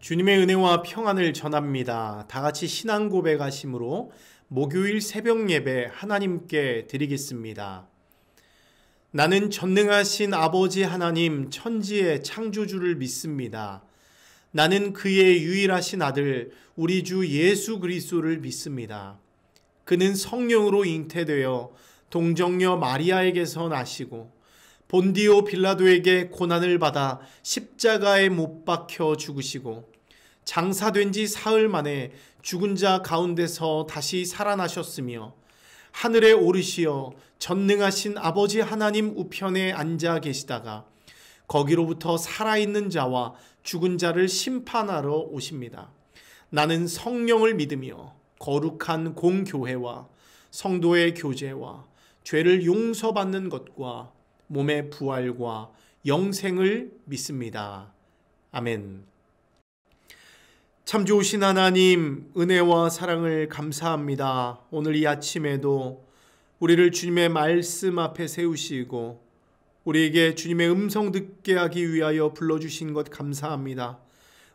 주님의 은혜와 평안을 전합니다. 다 같이 신앙 고백하심으로 목요일 새벽 예배 하나님께 드리겠습니다. 나는 전능하신 아버지 하나님 천지의 창조주를 믿습니다. 나는 그의 유일하신 아들 우리 주 예수 그리스도를 믿습니다. 그는 성령으로 잉태되어 동정녀 마리아에게서 나시고 본디오 빌라도에게 고난을 받아 십자가에 못 박혀 죽으시고 장사된 지 사흘 만에 죽은 자 가운데서 다시 살아나셨으며 하늘에 오르시어 전능하신 아버지 하나님 우편에 앉아 계시다가 거기로부터 살아있는 자와 죽은 자를 심판하러 오십니다. 나는 성령을 믿으며 거룩한 공교회와 성도의 교제와 죄를 용서받는 것과 몸의 부활과 영생을 믿습니다. 아멘. 참 좋으신 하나님, 은혜와 사랑을 감사합니다. 오늘 이 아침에도 우리를 주님의 말씀 앞에 세우시고 우리에게 주님의 음성 듣게 하기 위하여 불러주신 것 감사합니다.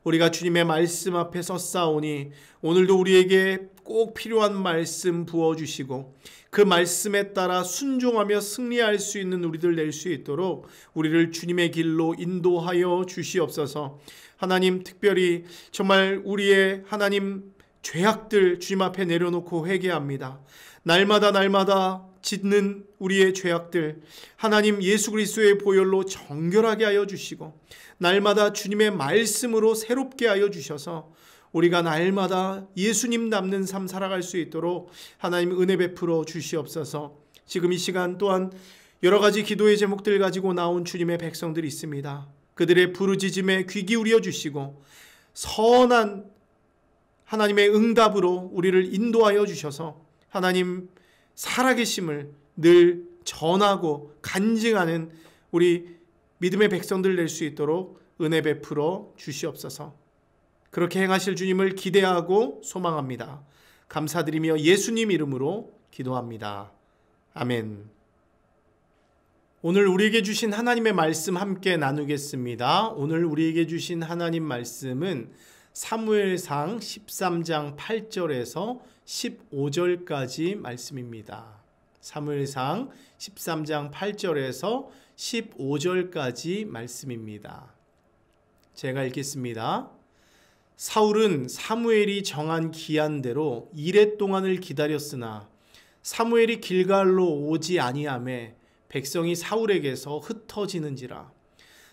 우리가 주님의 말씀 앞에 섰사오니 오늘도 우리에게 꼭 필요한 말씀 부어주시고 그 말씀에 따라 순종하며 승리할 수 있는 우리들 될 수 있도록 우리를 주님의 길로 인도하여 주시옵소서. 하나님, 특별히 정말 우리의 하나님 죄악들 주님 앞에 내려놓고 회개합니다. 날마다 짓는 우리의 죄악들 하나님 예수 그리스도의 보혈로 정결하게 하여 주시고 날마다 주님의 말씀으로 새롭게 하여 주셔서 우리가 날마다 예수님 닮는 삶 살아갈 수 있도록 하나님 은혜 베풀어 주시옵소서. 지금 이 시간 또한 여러 가지 기도의 제목들 가지고 나온 주님의 백성들이 있습니다. 그들의 부르짖음에 귀 기울여 주시고 선한 하나님의 응답으로 우리를 인도하여 주셔서 하나님 살아계심을 늘 전하고 간증하는 우리 믿음의 백성들 될 수 있도록 은혜 베풀어 주시옵소서. 그렇게 행하실 주님을 기대하고 소망합니다. 감사드리며 예수님 이름으로 기도합니다. 아멘. 오늘 우리에게 주신 하나님의 말씀 함께 나누겠습니다. 오늘 우리에게 주신 하나님 말씀은 사무엘상 13장 8절에서 15절까지 말씀입니다. 사무엘상 13장 8절에서 15절까지 말씀입니다. 제가 읽겠습니다. 사울은 사무엘이 정한 기한대로 이레 동안을 기다렸으나 사무엘이 길갈로 오지 아니하매 백성이 사울에게서 흩어지는지라.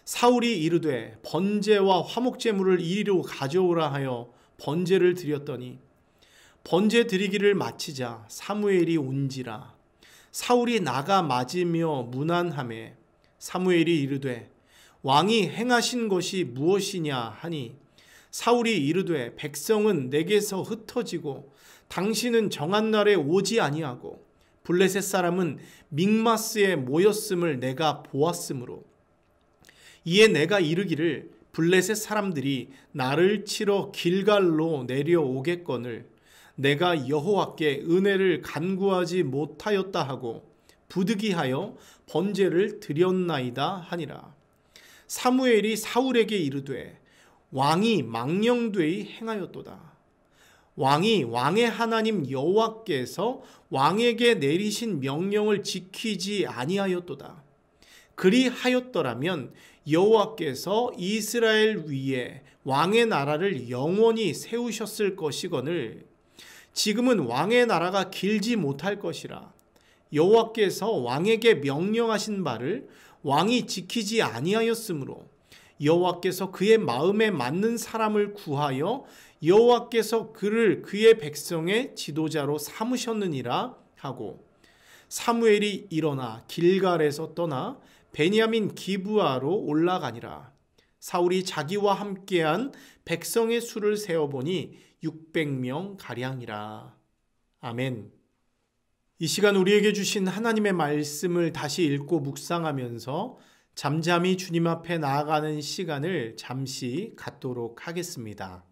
사울이 이르되 번제와 화목제물을 이리로 가져오라 하여 번제를 드렸더니 번제 드리기를 마치자 사무엘이 온지라. 사울이 나가 맞으며 문안하매 사무엘이 이르되 왕이 행하신 것이 무엇이냐 하니 사울이 이르되 백성은 내게서 흩어지고 당신은 정한 날에 오지 아니하고 블레셋 사람은 믹마스에 모였음을 내가 보았으므로 이에 내가 이르기를 블레셋 사람들이 나를 치러 길갈로 내려오겠거늘 내가 여호와께 은혜를 간구하지 못하였다 하고 부득이하여 번제를 드렸나이다 하니라. 사무엘이 사울에게 이르되 왕이 망령되이 행하였도다. 왕이 왕의 하나님 여호와께서 왕에게 내리신 명령을 지키지 아니하였도다. 그리하였더라면 여호와께서 이스라엘 위에 왕의 나라를 영원히 세우셨을 것이거늘 지금은 왕의 나라가 길지 못할 것이라. 여호와께서 왕에게 명령하신 바를 왕이 지키지 아니하였으므로 여호와께서 그의 마음에 맞는 사람을 구하여 여호와께서 그를 그의 백성의 지도자로 삼으셨느니라 하고 사무엘이 일어나 길갈에서 떠나 베냐민 기브아로 올라가니라. 사울이 자기와 함께한 백성의 수를 세어보니 600명 가량이라. 아멘. 이 시간 우리에게 주신 하나님의 말씀을 다시 읽고 묵상하면서 잠잠히 주님 앞에 나아가는 시간을 잠시 갖도록 하겠습니다.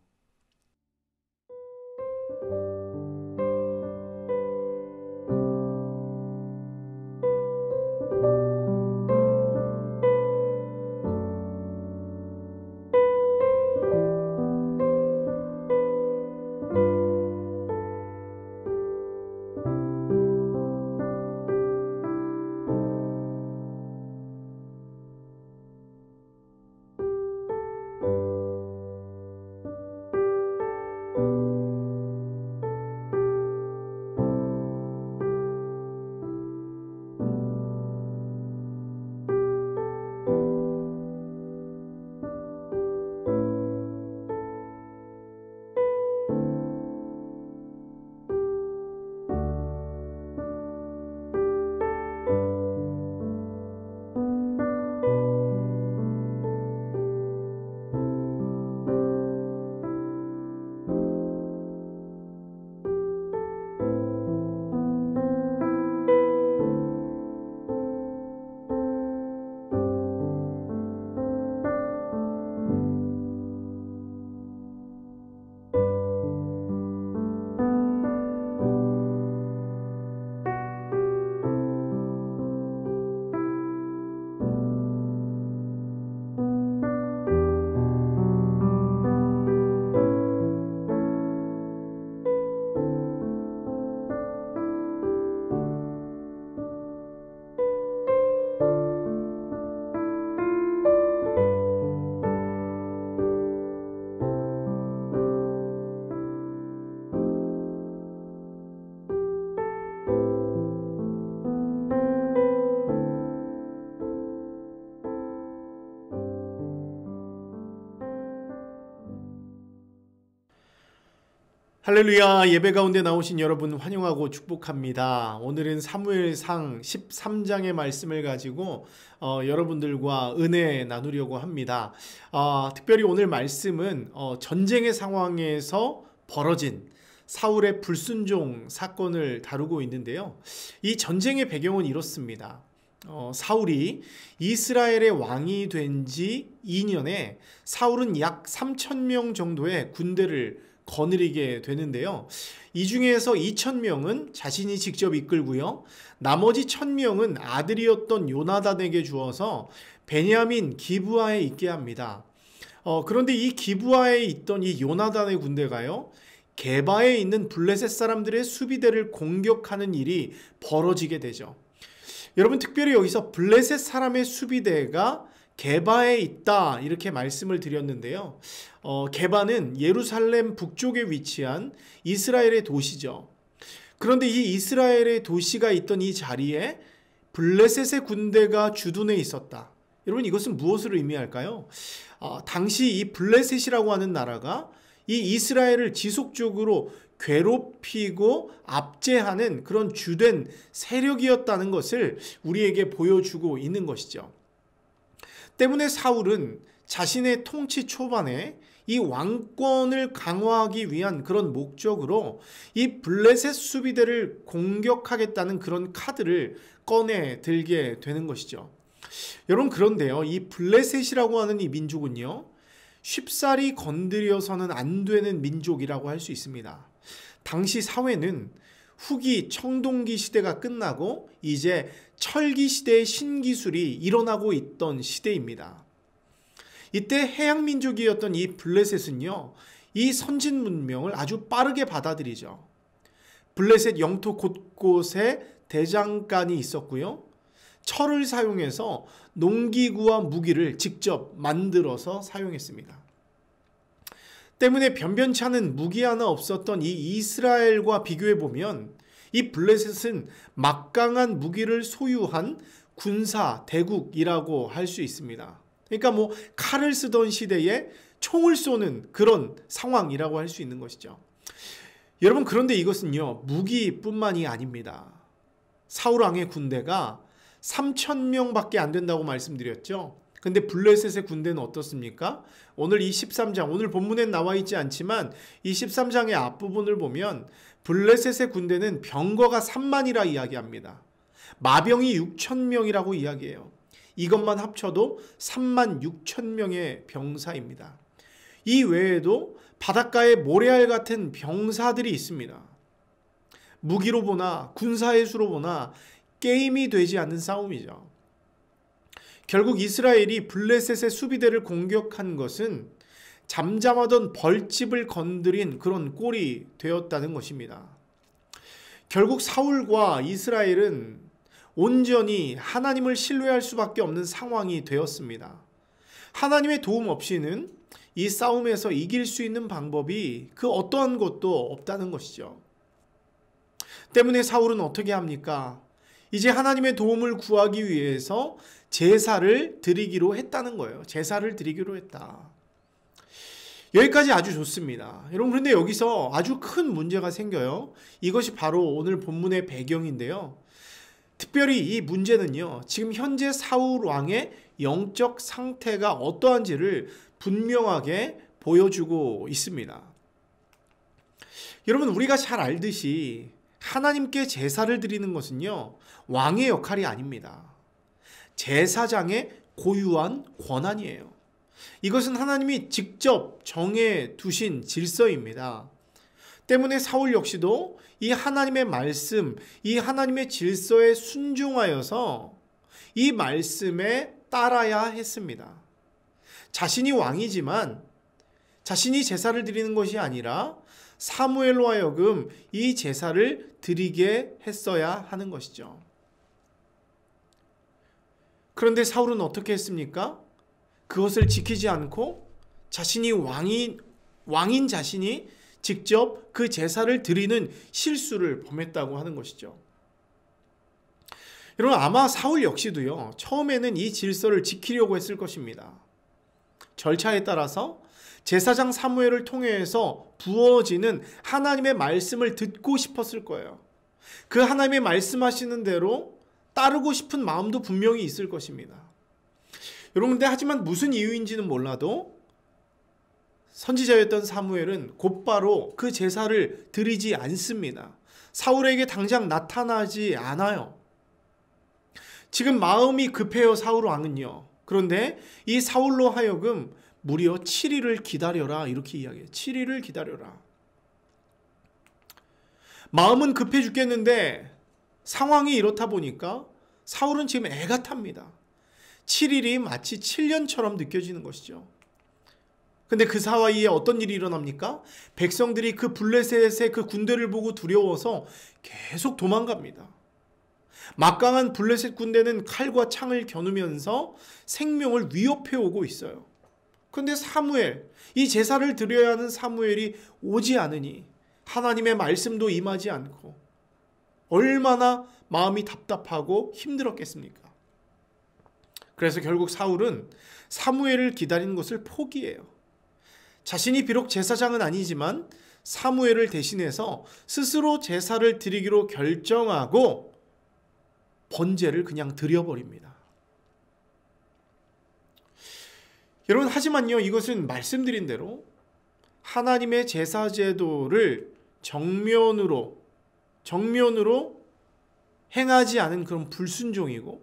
할렐루야. 예배 가운데 나오신 여러분 환영하고 축복합니다. 오늘은 사무엘상 13장의 말씀을 가지고 여러분들과 은혜 나누려고 합니다. 특별히 오늘 말씀은 전쟁의 상황에서 벌어진 사울의 불순종 사건을 다루고 있는데요. 이 전쟁의 배경은 이렇습니다. 사울이 이스라엘의 왕이 된 지 2년에 사울은 약 3,000명 정도의 군대를 거느리게 되는데요. 이 중에서 2,000명은 자신이 직접 이끌고요. 나머지 1,000명은 아들이었던 요나단에게 주어서 베냐민 기브아에 있게 합니다. 그런데 이 기브아에 있던 이 요나단의 군대가요. 게바에 있는 블레셋 사람들의 수비대를 공격하는 일이 벌어지게 되죠. 여러분, 특별히 여기서 블레셋 사람의 수비대가 게바에 있다 이렇게 말씀을 드렸는데요. 게바는 예루살렘 북쪽에 위치한 이스라엘의 도시죠. 그런데 이 이스라엘의 도시가 있던 이 자리에 블레셋의 군대가 주둔해 있었다. 여러분, 이것은 무엇을 의미할까요? 당시 이 블레셋이라고 하는 나라가 이 이스라엘을 지속적으로 괴롭히고 압제하는 그런 주된 세력이었다는 것을 우리에게 보여주고 있는 것이죠. 때문에 사울은 자신의 통치 초반에 이 왕권을 강화하기 위한 그런 목적으로 이 블레셋 수비대를 공격하겠다는 그런 카드를 꺼내 들게 되는 것이죠. 여러분, 그런데요, 이 블레셋이라고 하는 이 민족은요, 쉽사리 건드려서는 안 되는 민족이라고 할 수 있습니다. 당시 사회는 후기 청동기 시대가 끝나고 이제 철기 시대의 신기술이 일어나고 있던 시대입니다. 이때 해양 민족이었던 이 블레셋은요, 이 선진 문명을 아주 빠르게 받아들이죠. 블레셋 영토 곳곳에 대장간이 있었고요. 철을 사용해서 농기구와 무기를 직접 만들어서 사용했습니다. 때문에 변변치 않은 무기 하나 없었던 이 이스라엘과 비교해 보면 이 블레셋은 막강한 무기를 소유한 군사 대국이라고 할 수 있습니다. 그러니까 칼을 쓰던 시대에 총을 쏘는 그런 상황이라고 할 수 있는 것이죠. 여러분, 그런데 이것은요, 무기뿐만이 아닙니다. 사울 왕의 군대가 3,000명밖에 안 된다고 말씀드렸죠. 근데 블레셋의 군대는 어떻습니까? 오늘 이 13장, 오늘 본문엔 나와 있지 않지만 이 13장의 앞부분을 보면 블레셋의 군대는 병거가 3만이라 이야기합니다. 마병이 6,000명이라고 이야기해요. 이것만 합쳐도 3만 6천 명의 병사입니다. 이 외에도 바닷가에 모래알 같은 병사들이 있습니다. 무기로 보나 군사의 수로 보나 게임이 되지 않는 싸움이죠. 결국 이스라엘이 블레셋의 수비대를 공격한 것은 잠잠하던 벌집을 건드린 그런 꼴이 되었다는 것입니다. 결국 사울과 이스라엘은 온전히 하나님을 신뢰할 수밖에 없는 상황이 되었습니다. 하나님의 도움 없이는 이 싸움에서 이길 수 있는 방법이 그 어떠한 것도 없다는 것이죠. 때문에 사울은 어떻게 합니까? 이제 하나님의 도움을 구하기 위해서 제사를 드리기로 했다는 거예요. 제사를 드리기로 했다. 여기까지 아주 좋습니다. 여러분, 그런데 여기서 아주 큰 문제가 생겨요. 이것이 바로 오늘 본문의 배경인데요. 특별히 이 문제는요, 지금 현재 사울 왕의 영적 상태가 어떠한지를 분명하게 보여주고 있습니다. 여러분, 우리가 잘 알듯이 하나님께 제사를 드리는 것은요, 왕의 역할이 아닙니다. 제사장의 고유한 권한이에요. 이것은 하나님이 직접 정해 두신 질서입니다. 때문에 사울 역시도 이 하나님의 말씀, 이 하나님의 질서에 순종하여서 이 말씀에 따라야 했습니다. 자신이 왕이지만 자신이 제사를 드리는 것이 아니라 사무엘로 하여금 이 제사를 드리게 했어야 하는 것이죠. 그런데 사울은 어떻게 했습니까? 그것을 지키지 않고 자신이 왕인 자신이 직접 그 제사를 드리는 실수를 범했다고 하는 것이죠. 여러분, 아마 사울 역시도요, 처음에는 이 질서를 지키려고 했을 것입니다. 절차에 따라서 제사장 사무엘을 통해서 부어지는 하나님의 말씀을 듣고 싶었을 거예요. 그 하나님의 말씀하시는 대로 따르고 싶은 마음도 분명히 있을 것입니다. 여러분, 근데 하지만 무슨 이유인지는 몰라도 선지자였던 사무엘은 곧바로 그 제사를 드리지 않습니다. 사울에게 당장 나타나지 않아요. 지금 마음이 급해요, 사울 왕은요. 그런데 이 사울로 하여금 무려 7일을 기다려라, 이렇게 이야기해요. 7일을 기다려라. 마음은 급해 죽겠는데 상황이 이렇다 보니까 사울은 지금 애가 탑니다. 7일이 마치 7년처럼 느껴지는 것이죠. 근데 그 사이에 어떤 일이 일어납니까? 백성들이 그 블레셋의 그 군대를 보고 두려워서 계속 도망갑니다. 막강한 블레셋 군대는 칼과 창을 겨누면서 생명을 위협해 오고 있어요. 그런데 사무엘, 이 제사를 드려야 하는 사무엘이 오지 않으니 하나님의 말씀도 임하지 않고 얼마나 마음이 답답하고 힘들었겠습니까? 그래서 결국 사울은 사무엘을 기다리는 것을 포기해요. 자신이 비록 제사장은 아니지만 사무엘을 대신해서 스스로 제사를 드리기로 결정하고 번제를 그냥 드려버립니다. 여러분, 하지만요, 이것은 말씀드린 대로 하나님의 제사 제도를 정면으로 행하지 않은 그런 불순종이고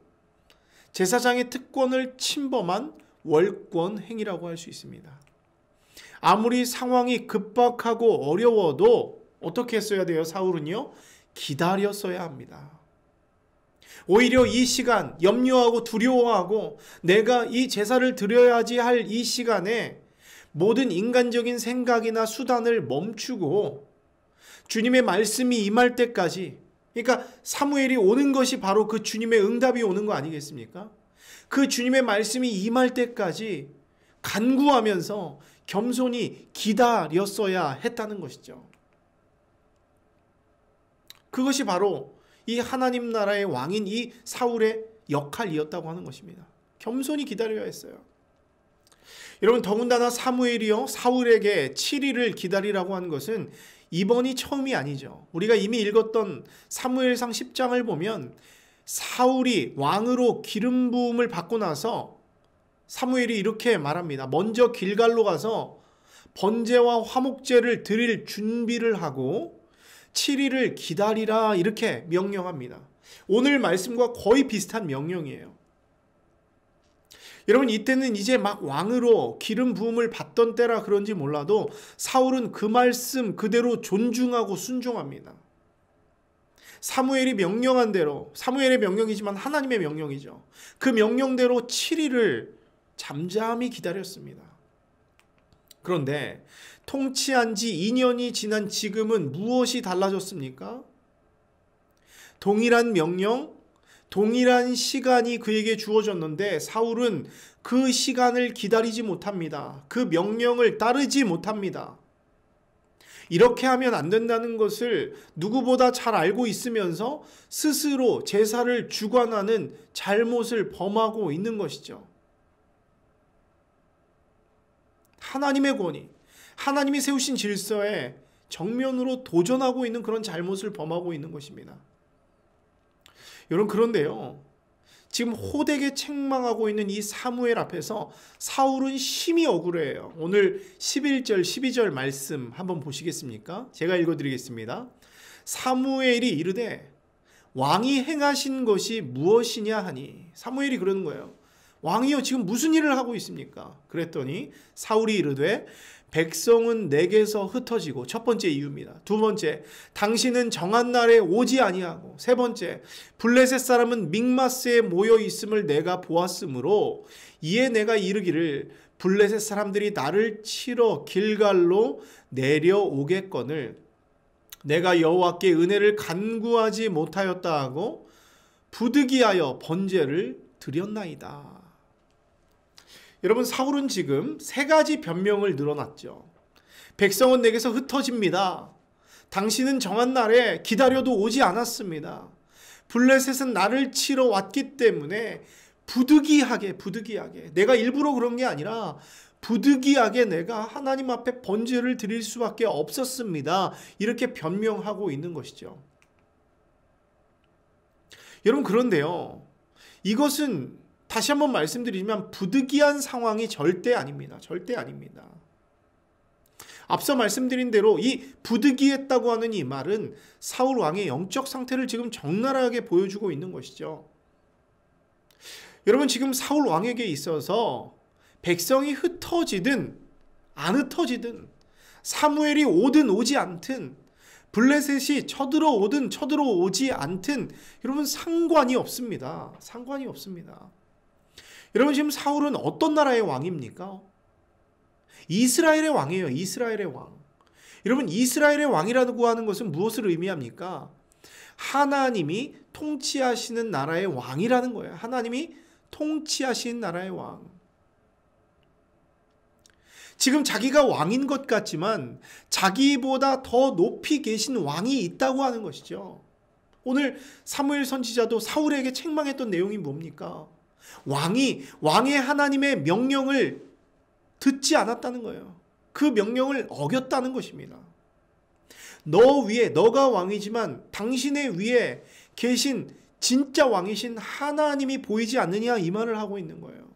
제사장의 특권을 침범한 월권 행위라고 할 수 있습니다. 아무리 상황이 급박하고 어려워도 어떻게 했어야 돼요? 사울은요, 기다렸어야 합니다. 오히려 이 시간 염려하고 두려워하고 내가 이 제사를 드려야지 할 이 시간에 모든 인간적인 생각이나 수단을 멈추고 주님의 말씀이 임할 때까지, 그러니까 사무엘이 오는 것이 바로 그 주님의 응답이 오는 거 아니겠습니까? 그 주님의 말씀이 임할 때까지 간구하면서 겸손히 기다렸어야 했다는 것이죠. 그것이 바로 이 하나님 나라의 왕인 이 사울의 역할이었다고 하는 것입니다. 겸손히 기다려야 했어요. 여러분, 더군다나 사무엘이요, 사울에게 7일을 기다리라고 하는 것은 이번이 처음이 아니죠. 우리가 이미 읽었던 사무엘상 10장을 보면 사울이 왕으로 기름 부음을 받고 나서 사무엘이 이렇게 말합니다. 먼저 길갈로 가서 번제와 화목제를 드릴 준비를 하고 7일을 기다리라, 이렇게 명령합니다. 오늘 말씀과 거의 비슷한 명령이에요. 여러분, 이때는 이제 막 왕으로 기름 부음을 받던 때라 그런지 몰라도 사울은 그 말씀 그대로 존중하고 순종합니다. 사무엘이 명령한 대로, 사무엘의 명령이지만 하나님의 명령이죠. 그 명령대로 7일을 잠잠히 기다렸습니다. 그런데 통치한 지 2년이 지난 지금은 무엇이 달라졌습니까? 동일한 명령, 동일한 시간이 그에게 주어졌는데 사울은 그 시간을 기다리지 못합니다. 그 명령을 따르지 못합니다. 이렇게 하면 안 된다는 것을 누구보다 잘 알고 있으면서 스스로 제사를 주관하는 잘못을 범하고 있는 것이죠. 하나님의 권위, 하나님이 세우신 질서에 정면으로 도전하고 있는 그런 잘못을 범하고 있는 것입니다. 여러분, 그런데요, 지금 호되게 책망하고 있는 이 사무엘 앞에서 사울은 심히 억울해요. 오늘 11절 12절 말씀 한번 보시겠습니까? 제가 읽어드리겠습니다. 사무엘이 이르되 왕이 행하신 것이 무엇이냐 하니, 사무엘이 그러는 거예요. 왕이요, 지금 무슨 일을 하고 있습니까? 그랬더니 사울이 이르되 백성은 내게서 흩어지고, 첫 번째 이유입니다. 두 번째, 당신은 정한 날에 오지 아니하고, 세 번째, 블레셋 사람은 믹마스에 모여 있음을 내가 보았으므로 이에 내가 이르기를 블레셋 사람들이 나를 치러 길갈로 내려오겠거늘 내가 여호와께 은혜를 간구하지 못하였다 하고 부득이하여 번제를 드렸나이다. 여러분, 사울은 지금 세 가지 변명을 늘어놨죠. 백성은 내게서 흩어집니다. 당신은 정한 날에 기다려도 오지 않았습니다. 블레셋은 나를 치러 왔기 때문에 부득이하게, 내가 일부러 그런 게 아니라 부득이하게 내가 하나님 앞에 번제를 드릴 수밖에 없었습니다. 이렇게 변명하고 있는 것이죠. 여러분, 그런데요, 이것은 다시 한번 말씀드리지만 부득이한 상황이 절대 아닙니다. 절대 아닙니다. 앞서 말씀드린 대로 이 부득이했다고 하는 이 말은 사울 왕의 영적 상태를 지금 적나라하게 보여주고 있는 것이죠. 여러분, 지금 사울 왕에게 있어서 백성이 흩어지든 안 흩어지든, 사무엘이 오든 오지 않든, 블레셋이 쳐들어오든 쳐들어오지 않든, 여러분, 상관이 없습니다. 상관이 없습니다. 여러분, 지금 사울은 어떤 나라의 왕입니까? 이스라엘의 왕이에요. 이스라엘의 왕. 여러분, 이스라엘의 왕이라고 하는 것은 무엇을 의미합니까? 하나님이 통치하시는 나라의 왕이라는 거예요. 하나님이 통치하신 나라의 왕. 지금 자기가 왕인 것 같지만 자기보다 더 높이 계신 왕이 있다고 하는 것이죠. 오늘 사무엘 선지자도 사울에게 책망했던 내용이 뭡니까? 왕의 하나님의 명령을 듣지 않았다는 거예요. 그 명령을 어겼다는 것입니다. 너가 왕이지만 당신의 위에 계신 진짜 왕이신 하나님이 보이지 않느냐, 이 말을 하고 있는 거예요.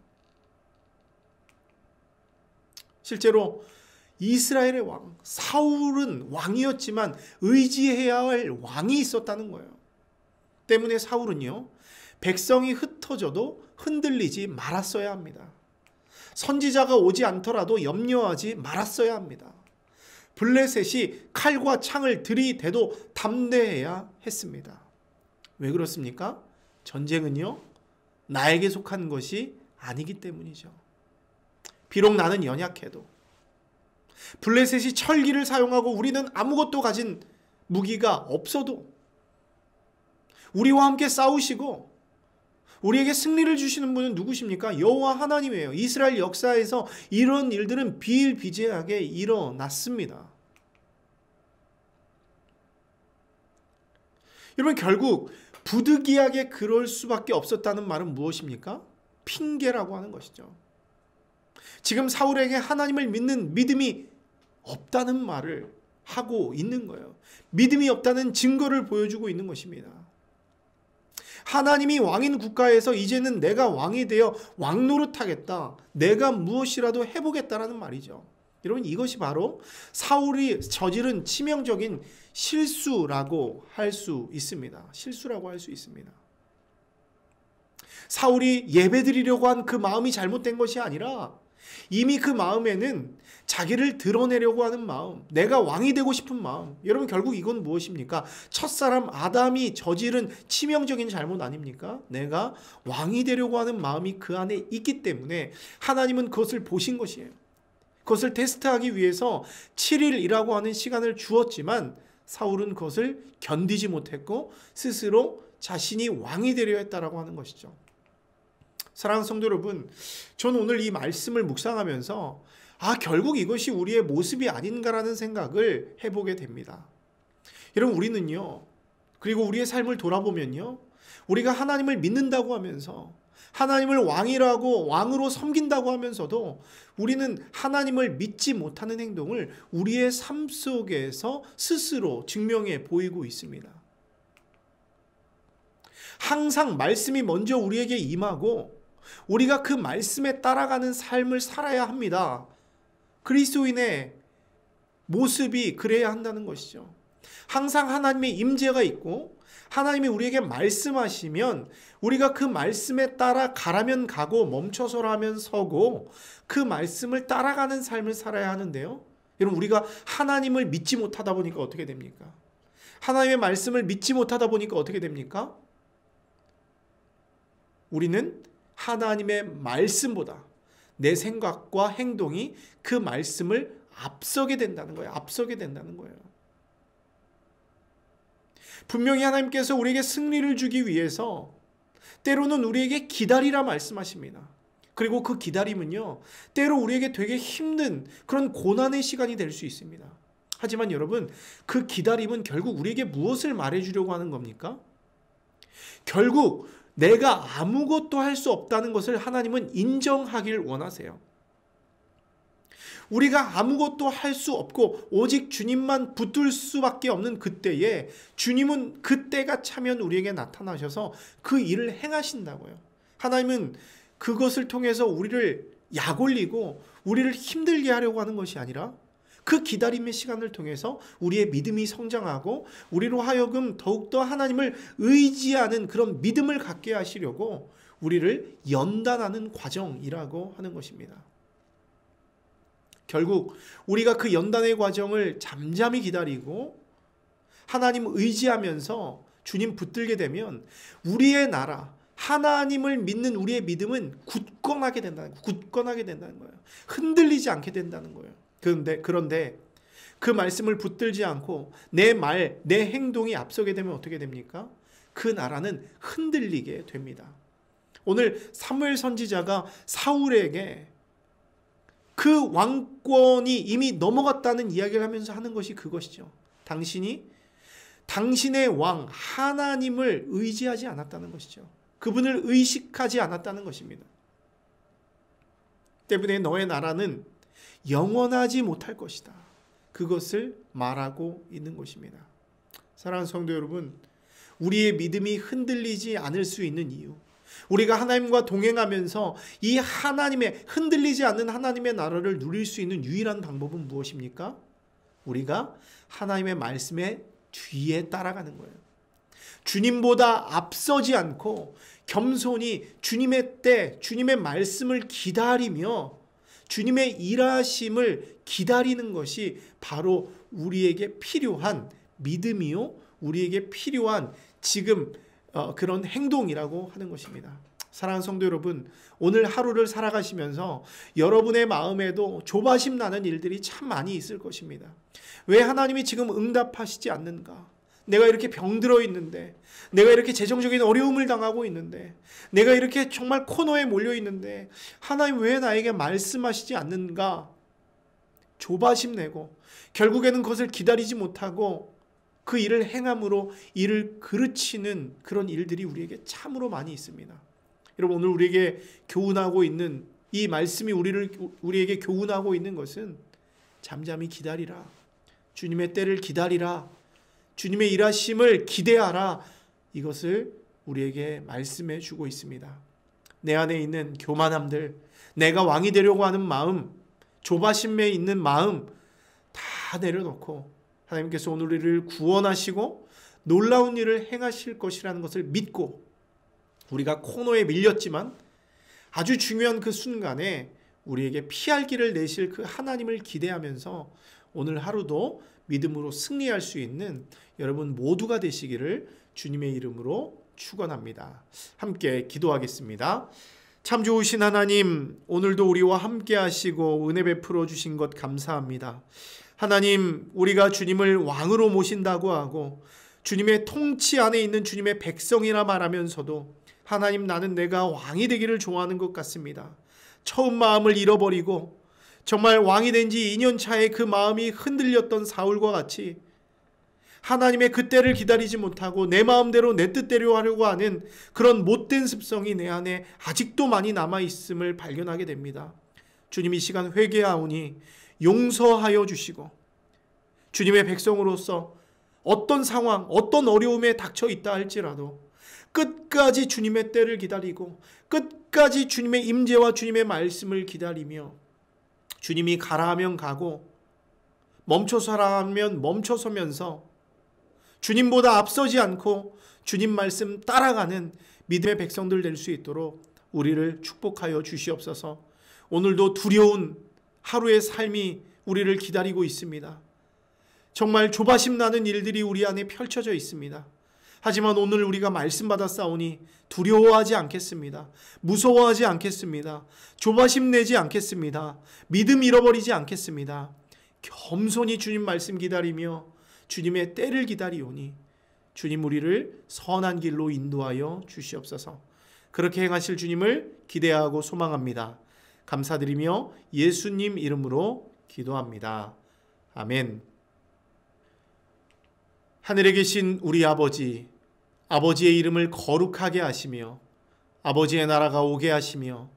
실제로 이스라엘의 왕 사울은 왕이었지만 의지해야 할 왕이 있었다는 거예요. 때문에 사울은요, 백성이 흩어져도 흔들리지 말았어야 합니다. 선지자가 오지 않더라도 염려하지 말았어야 합니다. 블레셋이 칼과 창을 들이대도 담대해야 했습니다. 왜 그렇습니까? 전쟁은요, 나에게 속한 것이 아니기 때문이죠. 비록 나는 연약해도, 블레셋이 철기를 사용하고 우리는 아무것도 가진 무기가 없어도, 우리와 함께 싸우시고 우리에게 승리를 주시는 분은 누구십니까? 여호와 하나님이에요. 이스라엘 역사에서 이런 일들은 비일비재하게 일어났습니다. 여러분, 결국 부득이하게 그럴 수밖에 없었다는 말은 무엇입니까? 핑계라고 하는 것이죠. 지금 사울에게 하나님을 믿는 믿음이 없다는 말을 하고 있는 거예요. 믿음이 없다는 증거를 보여주고 있는 것입니다. 하나님이 왕인 국가에서 이제는 내가 왕이 되어 왕 노릇하겠다, 내가 무엇이라도 해보겠다라는 말이죠. 여러분, 이것이 바로 사울이 저지른 치명적인 실수라고 할 수 있습니다. 실수라고 할 수 있습니다. 사울이 예배드리려고 한 그 마음이 잘못된 것이 아니라 이미 그 마음에는 자기를 드러내려고 하는 마음, 내가 왕이 되고 싶은 마음. 여러분, 결국 이건 무엇입니까? 첫사람 아담이 저지른 치명적인 잘못 아닙니까? 내가 왕이 되려고 하는 마음이 그 안에 있기 때문에 하나님은 그것을 보신 것이에요. 그것을 테스트하기 위해서 7일이라고 하는 시간을 주었지만 사울은 그것을 견디지 못했고 스스로 자신이 왕이 되려 했다라고 하는 것이죠. 사랑하는 성도 여러분, 저는 오늘 이 말씀을 묵상하면서 결국 이것이 우리의 모습이 아닌가라는 생각을 해보게 됩니다. 여러분, 우리는요, 그리고 우리의 삶을 돌아보면요, 우리가 하나님을 믿는다고 하면서 하나님을 왕으로 섬긴다고 하면서도 우리는 하나님을 믿지 못하는 행동을 우리의 삶 속에서 스스로 증명해 보이고 있습니다. 항상 말씀이 먼저 우리에게 임하고 우리가 그 말씀에 따라가는 삶을 살아야 합니다. 그리스도인의 모습이 그래야 한다는 것이죠. 항상 하나님의 임재가 있고 하나님이 우리에게 말씀하시면 우리가 그 말씀에 따라 가라면 가고 멈춰서라면 서고 그 말씀을 따라가는 삶을 살아야 하는데요. 여러분, 우리가 하나님을 믿지 못하다 보니까 어떻게 됩니까? 하나님의 말씀을 믿지 못하다 보니까 어떻게 됩니까? 우리는 하나님의 말씀보다 내 생각과 행동이 그 말씀을 앞서게 된다는 거예요. 앞서게 된다는 거예요. 분명히 하나님께서 우리에게 승리를 주기 위해서 때로는 우리에게 기다리라 말씀하십니다. 그리고 그 기다림은요, 때로 우리에게 되게 힘든 그런 고난의 시간이 될 수 있습니다. 하지만 여러분, 그 기다림은 결국 우리에게 무엇을 말해주려고 하는 겁니까? 결국 내가 아무것도 할 수 없다는 것을 하나님은 인정하길 원하세요. 우리가 아무것도 할 수 없고 오직 주님만 붙들 수밖에 없는 그때에 주님은 그때가 차면 우리에게 나타나셔서 그 일을 행하신다고요. 하나님은 그것을 통해서 우리를 약올리고 우리를 힘들게 하려고 하는 것이 아니라 그 기다림의 시간을 통해서 우리의 믿음이 성장하고 우리로 하여금 더욱더 하나님을 의지하는 그런 믿음을 갖게 하시려고 우리를 연단하는 과정이라고 하는 것입니다. 결국 우리가 그 연단의 과정을 잠잠히 기다리고 하나님 의지하면서 주님 붙들게 되면 우리의 나라, 하나님을 믿는 우리의 믿음은 굳건하게 된다는 거예요. 흔들리지 않게 된다는 거예요. 그런데 그 말씀을 붙들지 않고 내 말, 내 행동이 앞서게 되면 어떻게 됩니까? 그 나라는 흔들리게 됩니다. 오늘 사무엘 선지자가 사울에게 그 왕권이 이미 넘어갔다는 이야기를 하면서 하는 것이 그것이죠. 당신의 왕 하나님을 의지하지 않았다는 것이죠. 그분을 의식하지 않았다는 것입니다. 때문에 너의 나라는 영원하지 못할 것이다. 그것을 말하고 있는 것입니다. 사랑하는 성도 여러분, 우리의 믿음이 흔들리지 않을 수 있는 이유, 우리가 하나님과 동행하면서 이 하나님의 흔들리지 않는 하나님의 나라를 누릴 수 있는 유일한 방법은 무엇입니까? 우리가 하나님의 말씀의 뒤에 따라가는 거예요. 주님보다 앞서지 않고 겸손히 주님의 때, 주님의 말씀을 기다리며 주님의 일하심을 기다리는 것이 바로 우리에게 필요한 믿음이요, 우리에게 필요한 지금 그런 행동이라고 하는 것입니다. 사랑하는 성도 여러분, 오늘 하루를 살아가시면서 여러분의 마음에도 조바심 나는 일들이 참 많이 있을 것입니다. 왜 하나님이 지금 응답하시지 않는가? 내가 이렇게 병들어 있는데, 내가 이렇게 재정적인 어려움을 당하고 있는데, 내가 이렇게 정말 코너에 몰려 있는데 하나님 왜 나에게 말씀하시지 않는가? 조바심 내고 결국에는 그것을 기다리지 못하고 그 일을 행함으로 일을 그르치는 그런 일들이 우리에게 참으로 많이 있습니다. 여러분, 오늘 우리에게 교훈하고 있는 이 말씀이 우리에게 교훈하고 있는 것은 잠잠히 기다리라. 주님의 때를 기다리라. 주님의 일하심을 기대하라. 이것을 우리에게 말씀해 주고 있습니다. 내 안에 있는 교만함들, 내가 왕이 되려고 하는 마음, 조바심에 있는 마음 다 내려놓고 하나님께서 오늘 우리를 구원하시고 놀라운 일을 행하실 것이라는 것을 믿고, 우리가 코너에 밀렸지만 아주 중요한 그 순간에 우리에게 피할 길을 내실 그 하나님을 기대하면서 오늘 하루도 믿음으로 승리할 수 있는 여러분 모두가 되시기를 주님의 이름으로 축원합니다. 함께 기도하겠습니다. 참 좋으신 하나님, 오늘도 우리와 함께 하시고 은혜 베풀어 주신 것 감사합니다. 하나님, 우리가 주님을 왕으로 모신다고 하고 주님의 통치 안에 있는 주님의 백성이라 말하면서도 하나님, 나는 내가 왕이 되기를 좋아하는 것 같습니다. 처음 마음을 잃어버리고 정말 왕이 된 지 2년 차에 그 마음이 흔들렸던 사울과 같이 하나님의 그때를 기다리지 못하고 내 마음대로 내 뜻대로 하려고 하는 그런 못된 습성이 내 안에 아직도 많이 남아있음을 발견하게 됩니다. 주님, 이 시간 회개하오니 용서하여 주시고 주님의 백성으로서 어떤 상황, 어떤 어려움에 닥쳐 있다 할지라도 끝까지 주님의 때를 기다리고 끝까지 주님의 임재와 주님의 말씀을 기다리며 주님이 가라 하면 가고 멈춰서라 하면 멈춰서면서 주님보다 앞서지 않고 주님 말씀 따라가는 믿음의 백성들 될 수 있도록 우리를 축복하여 주시옵소서. 오늘도 두려운 하루의 삶이 우리를 기다리고 있습니다. 정말 조바심 나는 일들이 우리 안에 펼쳐져 있습니다. 하지만 오늘 우리가 말씀 받았사오니 두려워하지 않겠습니다. 무서워하지 않겠습니다. 조바심 내지 않겠습니다. 믿음 잃어버리지 않겠습니다. 겸손히 주님 말씀 기다리며 주님의 때를 기다리오니 주님, 우리를 선한 길로 인도하여 주시옵소서. 그렇게 행하실 주님을 기대하고 소망합니다. 감사드리며 예수님 이름으로 기도합니다. 아멘. 하늘에 계신 우리 아버지, 아버지의 이름을 거룩하게 하시며 아버지의 나라가 오게 하시며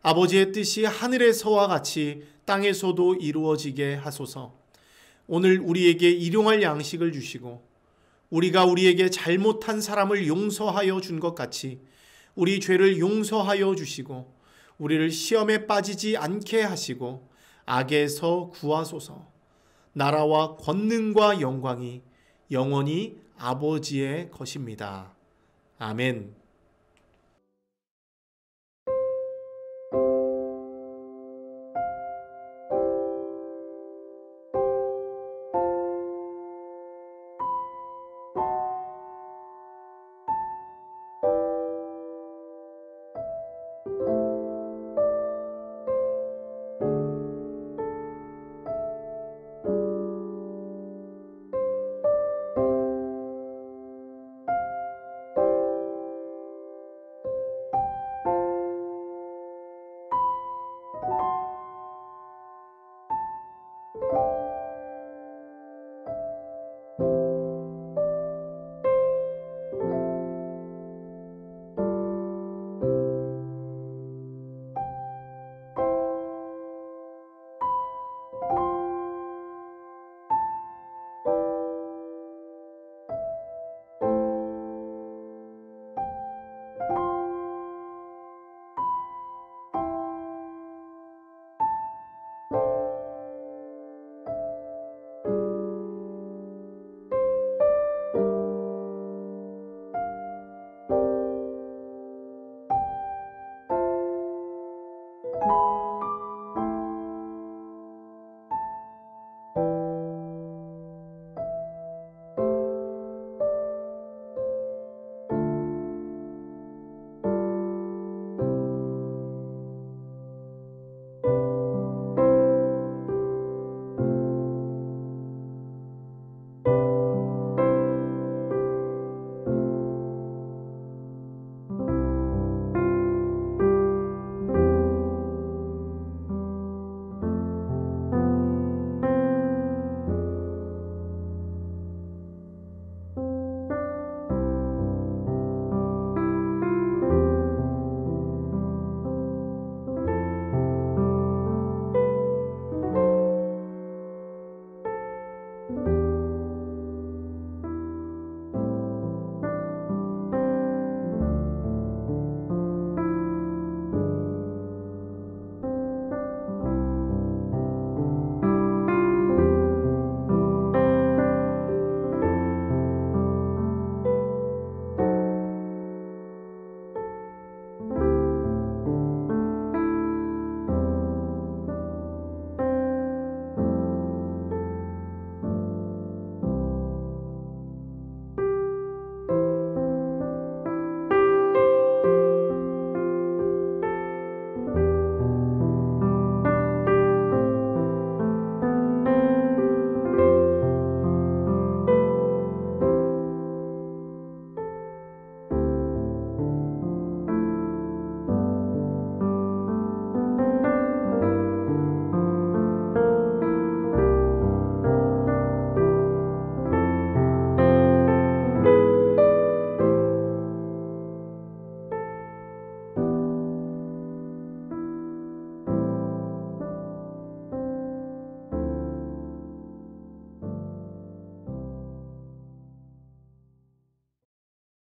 아버지의 뜻이 하늘에서와 같이 땅에서도 이루어지게 하소서. 오늘 우리에게 일용할 양식을 주시고 우리가 우리에게 잘못한 사람을 용서하여 준 것 같이 우리 죄를 용서하여 주시고 우리를 시험에 빠지지 않게 하시고 악에서 구하소서. 나라와 권능과 영광이 영원히 아버지의 것입니다. 아멘.